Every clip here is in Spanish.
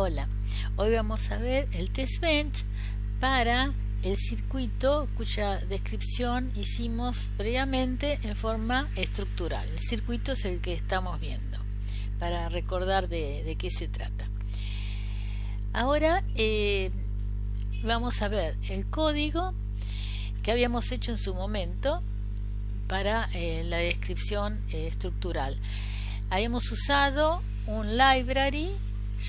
Hola, hoy vamos a ver el test bench para el circuito cuya descripción hicimos previamente en forma estructural. El circuito es el que estamos viendo para recordar de qué se trata. Ahora vamos a ver el código que habíamos hecho en su momento para la descripción estructural. Habíamos usado un library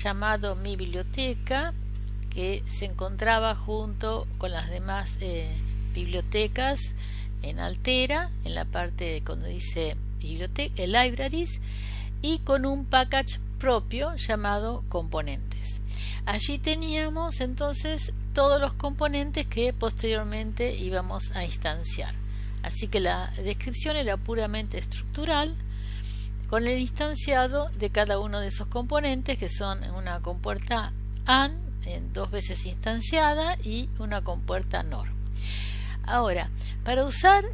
llamado Mi Biblioteca, que se encontraba junto con las demás bibliotecas en Altera, en la parte cuando dice libraries, y con un package propio llamado componentes. Allí teníamos entonces todos los componentes que posteriormente íbamos a instanciar. Así que la descripción era puramente estructural, con el instanciado de cada uno de esos componentes, que son una compuerta AND, dos veces instanciada, y una compuerta NOR. Ahora, para usar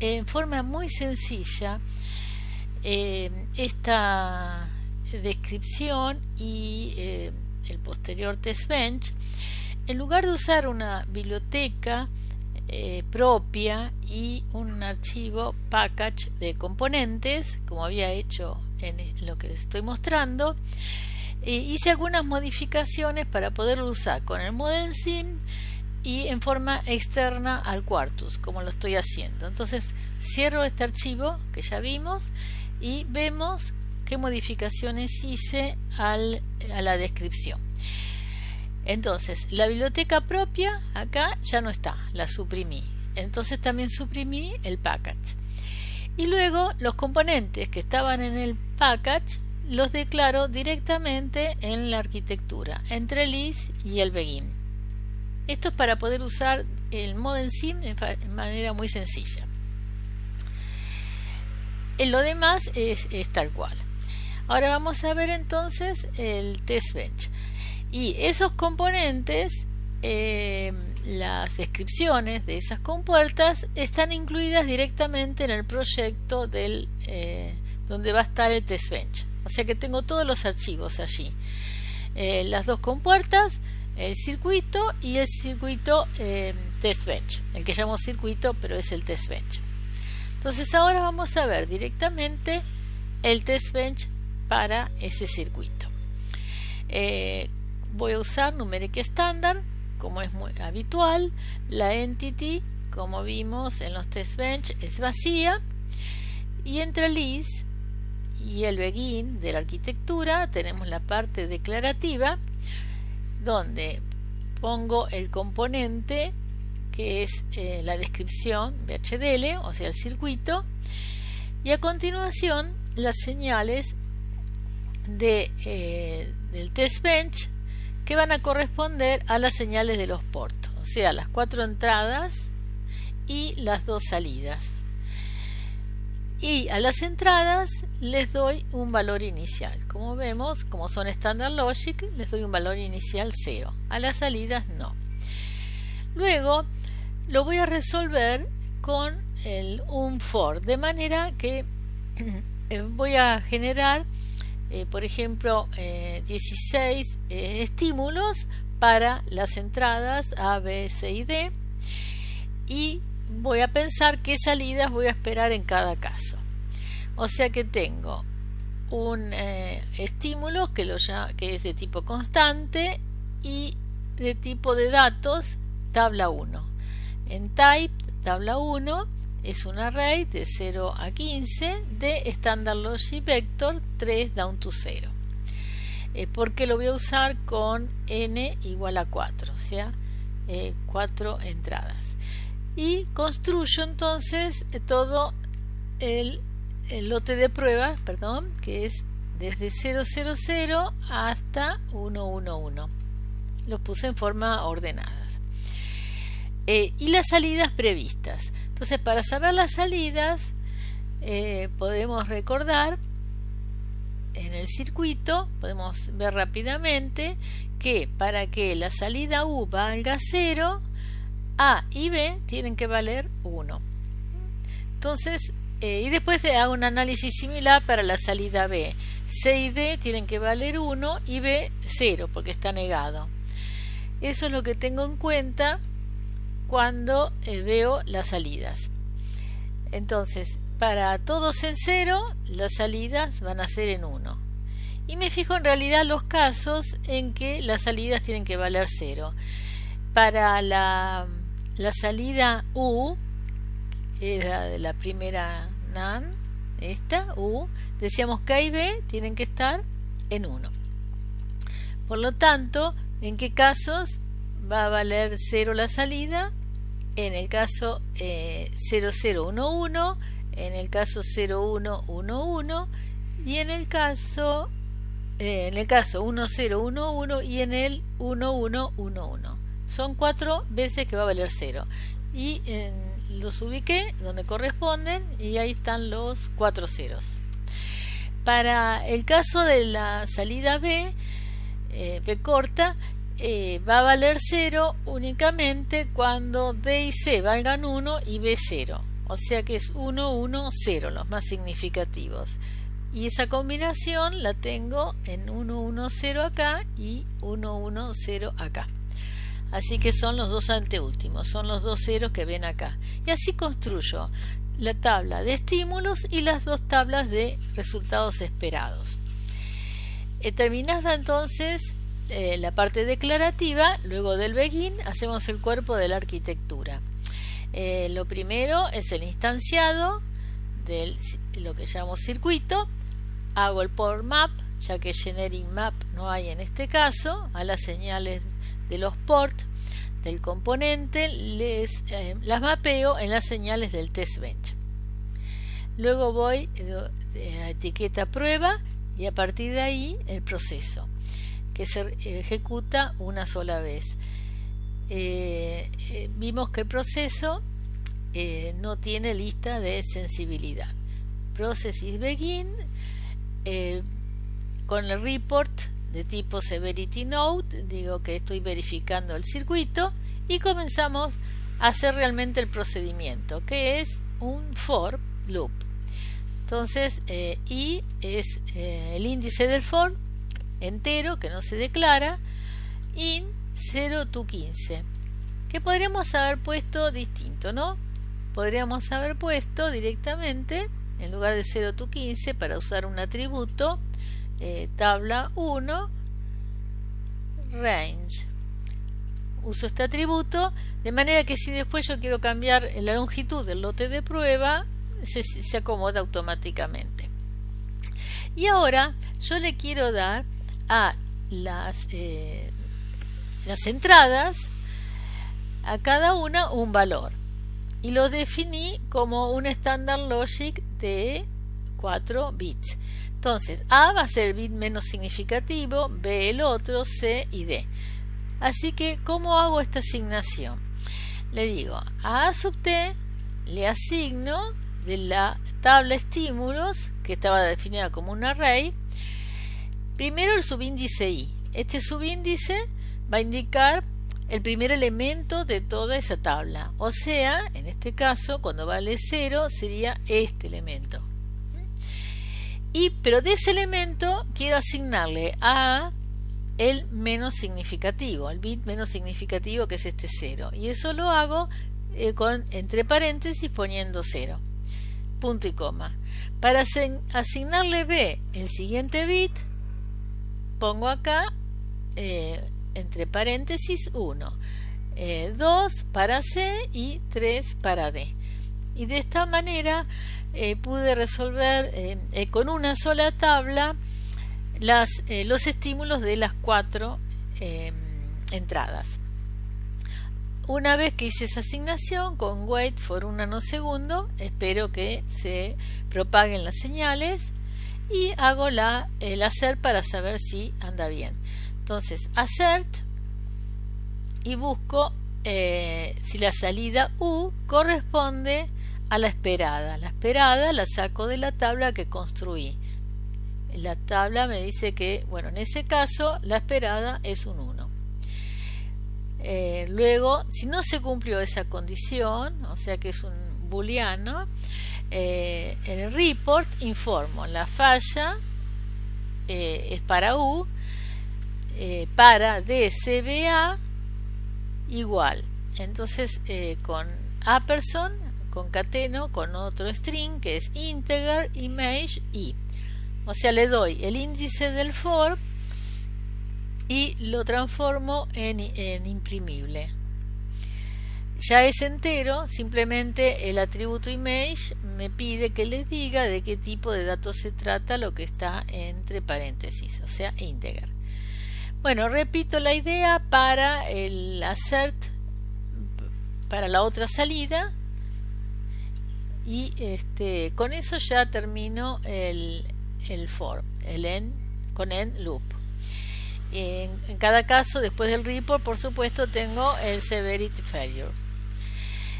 en forma muy sencilla esta descripción y el posterior test bench, en lugar de usar una biblioteca propia y un archivo package de componentes, como había hecho en lo que les estoy mostrando, hice algunas modificaciones para poderlo usar con el Model Sim y en forma externa al Quartus, como lo estoy haciendo. Entonces cierro este archivo que ya vimos y vemos qué modificaciones hice a la descripción. Entonces, la biblioteca propia acá ya no está, la suprimí. Entonces también suprimí el package. Y luego los componentes que estaban en el package los declaro directamente en la arquitectura, entre el is y el begin. Esto es para poder usar el Model Sim en manera muy sencilla. Lo demás es tal cual. Ahora vamos a ver entonces el test bench. Y esos componentes, las descripciones de esas compuertas están incluidas directamente en el proyecto donde va a estar el test bench. O sea que tengo todos los archivos allí. Las dos compuertas, el circuito y el circuito test bench. El que llamo circuito, pero es el test bench. Entonces ahora vamos a ver directamente el test bench para ese circuito. Voy a usar numeric standard, como es muy habitual. La entity, como vimos en los test bench, es vacía, y entre el is y el begin de la arquitectura tenemos la parte declarativa, donde pongo el componente que es la descripción VHDL, o sea el circuito, y a continuación las señales del test bench, que van a corresponder a las señales de los puertos, o sea, las 4 entradas y las 2 salidas. Y a las entradas les doy un valor inicial. Como vemos, como son Standard Logic, les doy un valor inicial 0. A las salidas no. Luego lo voy a resolver con un for, de manera que voy a generar por ejemplo 16 estímulos para las entradas A, B, C y D, y voy a pensar qué salidas voy a esperar en cada caso. O sea que tengo un estímulo que es de tipo constante y de tipo de datos tabla 1. En type tabla 1 es un array de 0 a 15 de Standard Logic Vector 3 down to 0. Porque lo voy a usar con n igual a 4, o sea, 4 entradas. Y construyo entonces todo el lote de pruebas, que es desde 000 hasta 111. Los puse en forma ordenadas. Y las salidas previstas. Entonces, para saber las salidas, podemos recordar en el circuito, podemos ver rápidamente que para que la salida U valga 0, A y B tienen que valer 1. Entonces, Y después hago un análisis similar para la salida B. C y D tienen que valer 1 y B 0 porque está negado. Eso es lo que tengo en cuenta cuando veo las salidas. Entonces, para todos en 0, las salidas van a ser en 1. Y me fijo en realidad los casos en que las salidas tienen que valer 0. Para la salida U, era de la primera NAND, esta U, decíamos que A y B tienen que estar en 1. Por lo tanto, ¿en qué casos va a valer 0 la salida? En el caso 0011, en el caso 0111 y en el caso 1011 y en el 1111. Son 4 veces que va a valer 0 y los ubiqué donde corresponden y ahí están los 4 ceros. Para el caso de la salida B, B corta, va a valer 0 únicamente cuando D y C valgan 1 y B 0, o sea que es 1, 1, 0 los más significativos, y esa combinación la tengo en 1, 1, 0 acá y 1, 1, 0 acá. Así que son los dos anteúltimos, son los dos ceros que ven acá. Y así construyo la tabla de estímulos y las dos tablas de resultados esperados. Terminada entonces la parte declarativa, luego del begin hacemos el cuerpo de la arquitectura. Lo primero es el instanciado de lo que llamo circuito. Hago el port map, ya que generic map no hay en este caso, a las señales de los ports del componente, las mapeo en las señales del test bench. Luego voy de la etiqueta prueba y a partir de ahí el proceso, que se ejecuta una sola vez. Vimos que el proceso no tiene lista de sensibilidad. Process begin con el report de tipo severity node, digo que estoy verificando el circuito y comenzamos a hacer realmente el procedimiento, que es un for loop. Entonces i es el índice del for entero que no se declara, in 0 to 15, que podríamos haber puesto distinto, ¿no? Podríamos haber puesto directamente en lugar de 0 to 15 para usar un atributo tabla 1 range. Uso este atributo de manera que si después yo quiero cambiar la longitud del lote de prueba se acomoda automáticamente. Y ahora yo le quiero dar a las entradas a cada una un valor y lo definí como un standard logic de 4 bits. Entonces A va a ser el bit menos significativo, B el otro, C y D. Así que ¿cómo hago esta asignación? Le digo a sub t le asigno de la tabla estímulos que estaba definida como un array primero el subíndice i. Este subíndice va a indicar el primer elemento de toda esa tabla, o sea, en este caso cuando vale 0 sería este elemento. Pero de ese elemento quiero asignarle a el menos significativo, el bit menos significativo, que es este 0, y eso lo hago entre paréntesis poniendo 0, punto y coma. Para asignarle B el siguiente bit pongo acá entre paréntesis 1, 2 para C y 3 para D, y de esta manera pude resolver con una sola tabla los estímulos de las 4 entradas. Una vez que hice esa asignación con wait for 1 nanosegundo, espero que se propaguen las señales y hago el assert para saber si anda bien. Entonces assert y busco si la salida U corresponde a la esperada. La esperada la saco de la tabla que construí. La tabla me dice que, bueno, en ese caso la esperada es un 1. Luego, si no se cumplió esa condición, o sea que es un booleano, En el report informo la falla es para U, para DCBA igual. Entonces con Apperson concateno con otro string que es integer image i. O sea, le doy el índice del for y lo transformo en imprimible. Ya es entero, simplemente el atributo image me pide que les diga de qué tipo de datos se trata lo que está entre paréntesis, o sea, integer. Bueno, repito la idea para el assert, para la otra salida, y con eso ya termino el for, el end, con end loop. En cada caso, después del report, por supuesto, tengo el severity failure.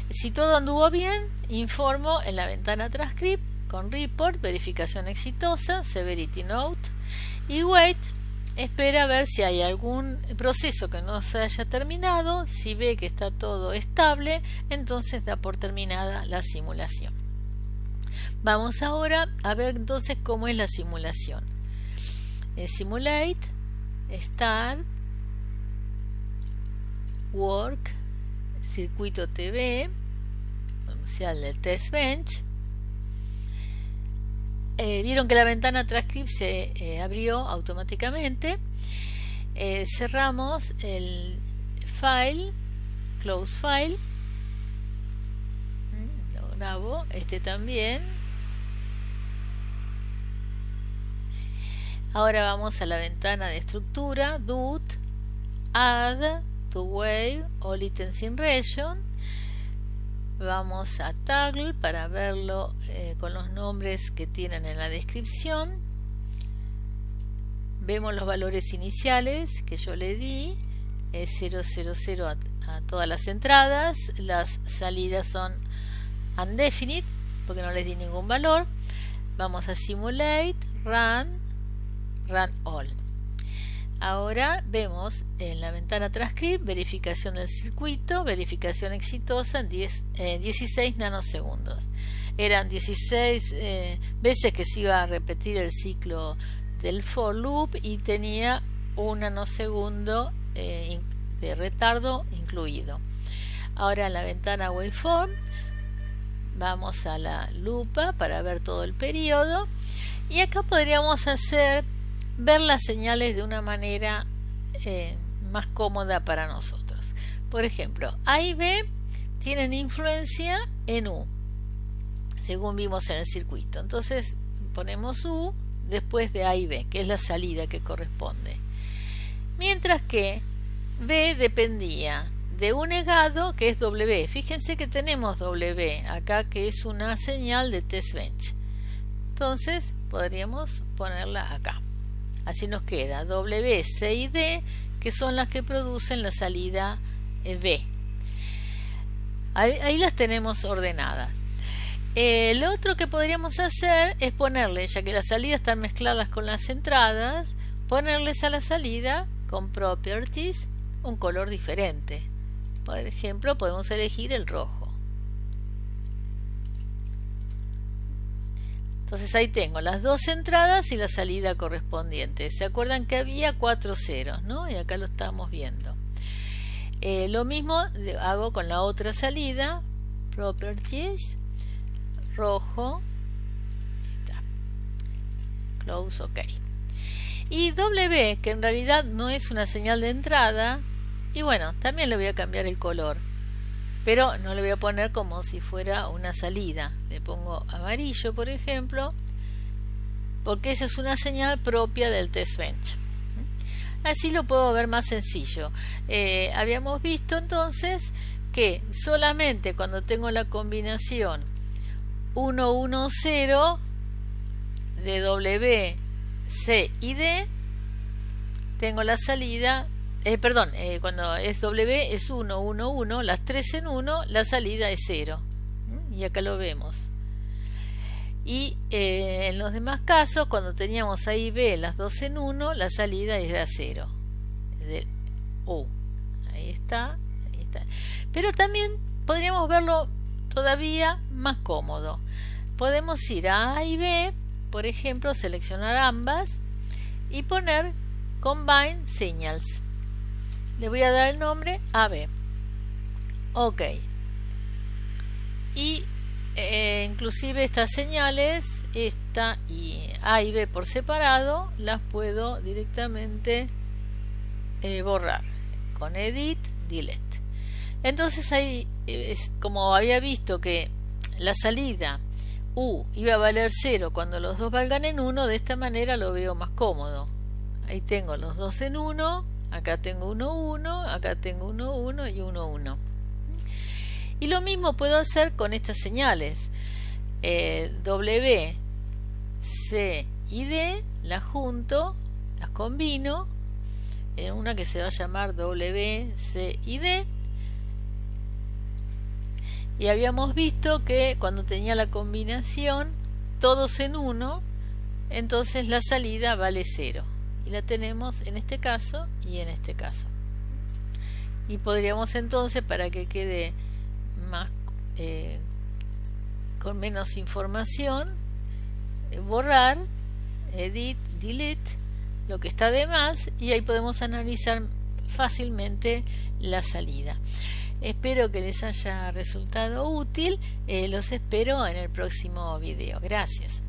Si todo anduvo bien, informo en la ventana transcript con report, verificación exitosa, severity note, y wait, espera a ver si hay algún proceso que no se haya terminado. Si ve que está todo estable, entonces da por terminada la simulación. Vamos ahora a ver entonces cómo es la simulación. Simulate, start, work, circuito TV, o sea, el del test bench. Vieron que la ventana transcript se abrió automáticamente. Cerramos el file, close file, lo grabo, también. Ahora vamos a la ventana de estructura, dot, add to wave all items in region. Vamos a toggle para verlo con los nombres que tienen en la descripción. Vemos los valores iniciales que yo le di, 000 a todas las entradas. Las salidas son undefinite porque no les di ningún valor. Vamos a simulate, run all. Ahora vemos en la ventana transcript verificación del circuito, verificación exitosa en 16 nanosegundos. Eran 16 veces que se iba a repetir el ciclo del for loop y tenía un nanosegundo de retardo incluido. Ahora en la ventana waveform vamos a la lupa para ver todo el periodo, y acá podríamos ver las señales de una manera más cómoda para nosotros. Por ejemplo, A y B tienen influencia en U, según vimos en el circuito. Entonces ponemos U después de A y B, que es la salida que corresponde. Mientras que B dependía de un negado, que es W. Fíjense que tenemos W acá, que es una señal de test bench. Entonces podríamos ponerla acá. Así nos queda W, C y D, que son las que producen la salida B. Ahí las tenemos ordenadas. Lo otro que podríamos hacer es ponerle, ya que las salidas están mezcladas con las entradas, ponerles a la salida con properties un color diferente. Por ejemplo, podemos elegir el rojo. Entonces ahí tengo las dos entradas y la salida correspondiente. ¿Se acuerdan que había 4 ceros, ¿no? Y acá lo estamos viendo. Lo mismo hago con la otra salida. Properties, rojo. Close, OK. Y W, que en realidad no es una señal de entrada. Y bueno, también le voy a cambiar el color. Pero no le voy a poner como si fuera una salida. Le pongo amarillo, por ejemplo, porque esa es una señal propia del test bench. Así lo puedo ver más sencillo. Habíamos visto entonces que solamente cuando tengo la combinación 1, 1, 0 de W, C y D, tengo la salida. Cuando es W es 1, 1, 1, las 3 en 1, la salida es 0. Y acá lo vemos. Y en los demás casos, cuando teníamos A y B las 2 en 1, la salida era 0. Del U. Ahí está. Pero también podríamos verlo todavía más cómodo. podemos ir a A y B, por ejemplo, seleccionar ambas y poner Combine Signals. Le voy a dar el nombre AB. OK. Y inclusive estas señales, esta y A y B por separado, las puedo directamente borrar con Edit, Delete. Entonces ahí, como había visto que la salida U iba a valer 0 cuando los dos valgan en 1, de esta manera lo veo más cómodo. Ahí tengo los dos en 1, acá tengo 1, 1, acá tengo 1, 1 y 1, 1. Y lo mismo puedo hacer con estas señales. W, C y D, las junto, las combino en una que se va a llamar W, C y D. Y habíamos visto que cuando tenía la combinación todos en 1, entonces la salida vale 0. Y la tenemos en este caso y en este caso. Y podríamos entonces, para que quede más con menos información, borrar, Edit, Delete lo que está de más, y ahí podemos analizar fácilmente la salida. Espero que les haya resultado útil. Los espero en el próximo video. Gracias.